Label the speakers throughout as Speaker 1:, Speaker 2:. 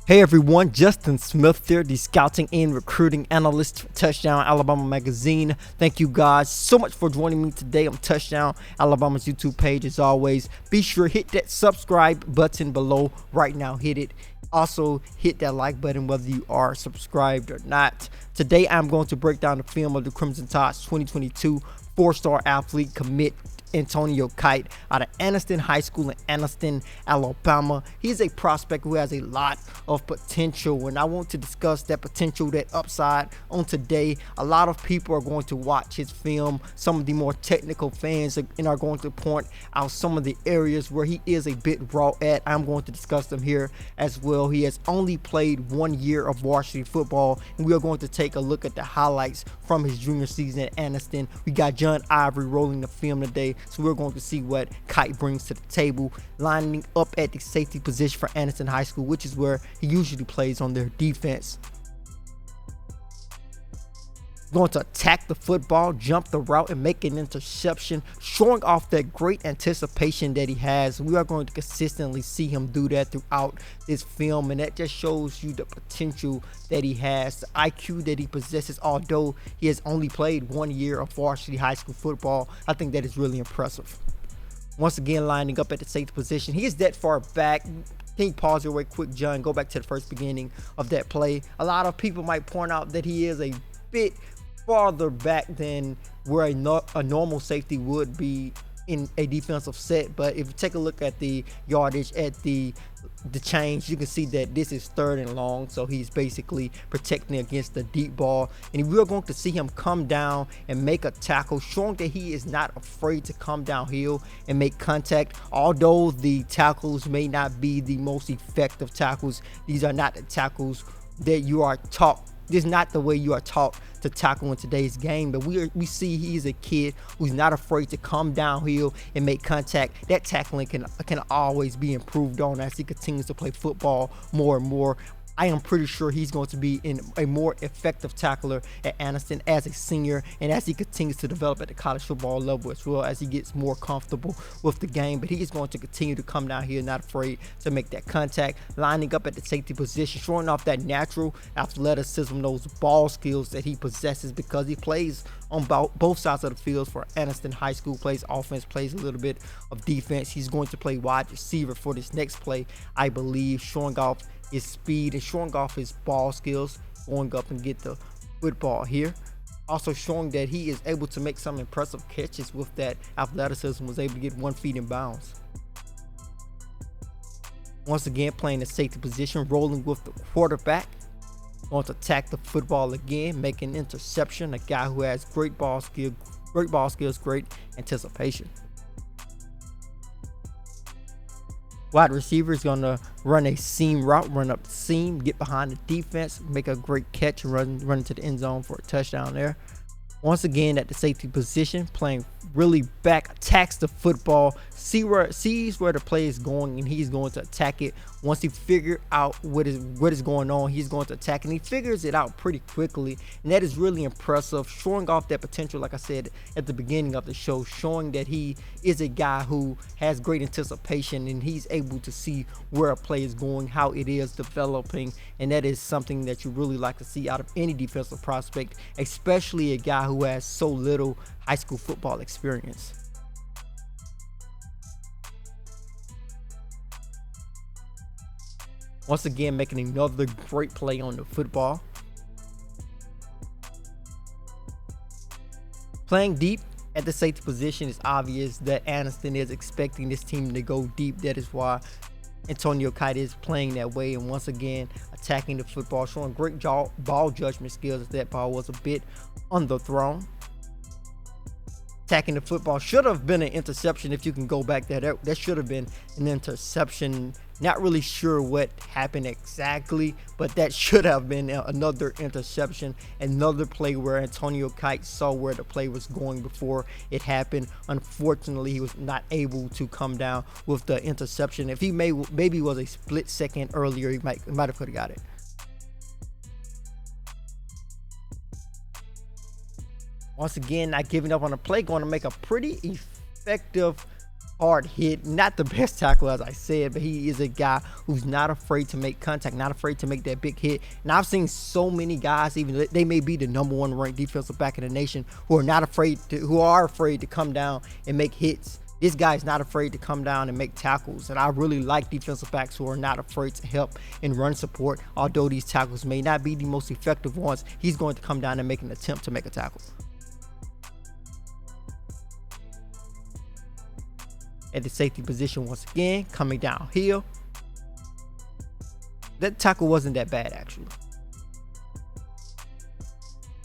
Speaker 1: Hey everyone, Justin Smith here, the scouting and recruiting analyst for Touchdown Alabama magazine. Thank you guys so much for joining me today on Touchdown Alabama's YouTube page. As always, be sure to hit that subscribe button below right now. Hit it. Also hit that like button whether you are subscribed or not. Today I'm going to break down the film of the Crimson Tide's 2022 four-star athlete commit Antonio Kite out of Anniston High School in Anniston, Alabama. He's a prospect who has a lot of potential, and I want to discuss that potential, that upside on today. A lot of people are going to watch his film. Some of the more technical fans are going to point out some of the areas where he is a bit raw at. I'm going to discuss them here as well. He has only played 1 year of varsity football, and we are going to take a look at the highlights from his junior season at Anniston. We got John Ivory rolling the film today, so we're going to see what Kite brings to the table, lining up at the safety position for Anniston High School, which is where he usually plays on their defense. Going to attack the football, jump the route, and make an interception, showing off that great anticipation that he has. We are going to consistently see him do that throughout this film, and that just shows you the potential that he has, the IQ that he possesses. Although he has only played 1 year of varsity high school football, I think that is really impressive. Once again, lining up at the safety position, he is that far back. Can you pause your way quick, John? Go back to the first beginning of that play. A lot of people might point out that he is a bit farther back than where a normal safety would be in a defensive set, but if you take a look at the yardage, at the change, you can see that this is 3rd and long, so he's basically protecting against the deep ball, and we're going to see him come down and make a tackle, showing that he is not afraid to come downhill and make contact. Although the tackles may not be the most effective tackles, these are not the tackles that you are taught. This is not the way you are taught to tackle in today's game, but we see he's a kid who's not afraid to come downhill and make contact. That tackling can always be improved on as he continues to play football more and more. I am pretty sure he's going to be a more effective tackler at Anniston as a senior, and as he continues to develop at the college football level as well, as he gets more comfortable with the game. But he is going to continue to come down here, not afraid to make that contact, lining up at the safety position, showing off that natural athleticism, those ball skills that he possesses, because he plays on both sides of the field for Anniston High School. Plays offense, plays a little bit of defense. He's going to play wide receiver for this next play, I believe, showing off his speed and showing off his ball skills, going up and get the football here. Also showing that he is able to make some impressive catches with that athleticism, was able to get 1 foot in bounds. Once again, playing the safety position, rolling with the quarterback. Going to attack the football again, make an interception. A guy who has great ball skills, great anticipation. Wide receiver is going to run a seam route, run up the seam, get behind the defense, make a great catch, and run into the end zone for a touchdown there. Once again, at the safety position, playing really back, attacks the football, sees where the play is going, and he's going to attack it. Once he figures out what is going on, he's going to attack, and he figures it out pretty quickly, and that is really impressive, showing off that potential, like I said at the beginning of the show, showing that he is a guy who has great anticipation, and he's able to see where a play is going, how it is developing, and that is something that you really like to see out of any defensive prospect, especially a guy who has so little high school football experience. Once again, making another great play on the football. Playing deep at the safety position, is obvious that Anniston is expecting this team to go deep. That is why Antonio Kite is playing that way, and once again attacking the football, showing great ball judgment skills. That ball was a bit underthrown. Attacking the football, should have been an interception. If you can go back there, that should have been an interception. Not really sure what happened exactly, but that should have been another interception. Another play where Antonio Kite saw where the play was going before it happened. Unfortunately, he was not able to come down with the interception. If he maybe was a split second earlier, he might have could have got it. Once again, not giving up on the play, going to make a pretty effective hard hit, not the best tackle as I said, but he is a guy who's not afraid to make contact, not afraid to make that big hit. And I've seen so many guys, even they may be the #1 ranked defensive back in the nation, who are afraid to come down and make hits. This guy is not afraid to come down and make tackles, and I really like defensive backs who are not afraid to help and run support. Although these tackles may not be the most effective ones, he's going to come down and make an attempt to make a tackle. At the safety position once again, coming downhill. That tackle wasn't that bad actually.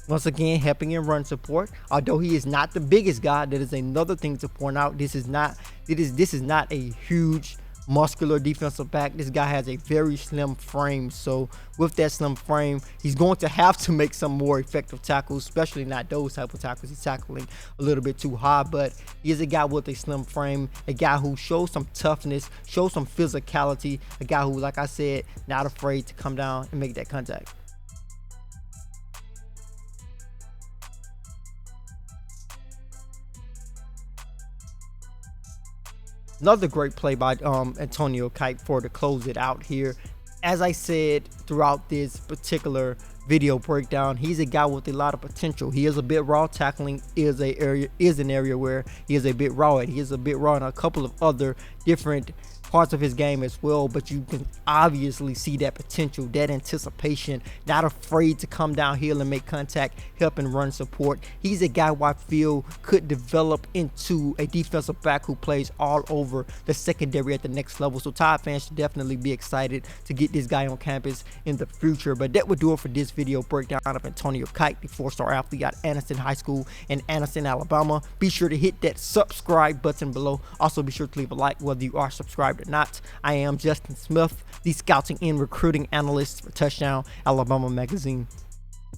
Speaker 1: Once again, helping in run support. Although he is not the biggest guy, that is another thing to point out. This is not a huge muscular defensive back. This guy has a very slim frame. So with that slim frame, he's going to have to make some more effective tackles, especially not those type of tackles. He's tackling a little bit too high, but he is a guy with a slim frame, a guy who shows some toughness, shows some physicality, a guy who, like I said, not afraid to come down and make that contact. Another great play by Antonio Kite to close it out here. As I said throughout this particular video breakdown, he's a guy with a lot of potential. He is a bit raw. Tackling is an area where he is a bit raw at. He is a bit raw in a couple of other different parts of his game as well, but you can obviously see that potential, that anticipation, not afraid to come downhill and make contact, help and run support. He's a guy who I feel could develop into a defensive back who plays all over the secondary at the next level. So Tide fans should definitely be excited to get this guy on campus in the future. But that would do it for this video breakdown of Antonio Kite, the 4-star athlete at Anderson High School in Anderson, Alabama. Be sure to hit that subscribe button below. Also be sure to leave a like whether you are subscribed or not. I am Justin Smith, the scouting and recruiting analyst for Touchdown Alabama Magazine.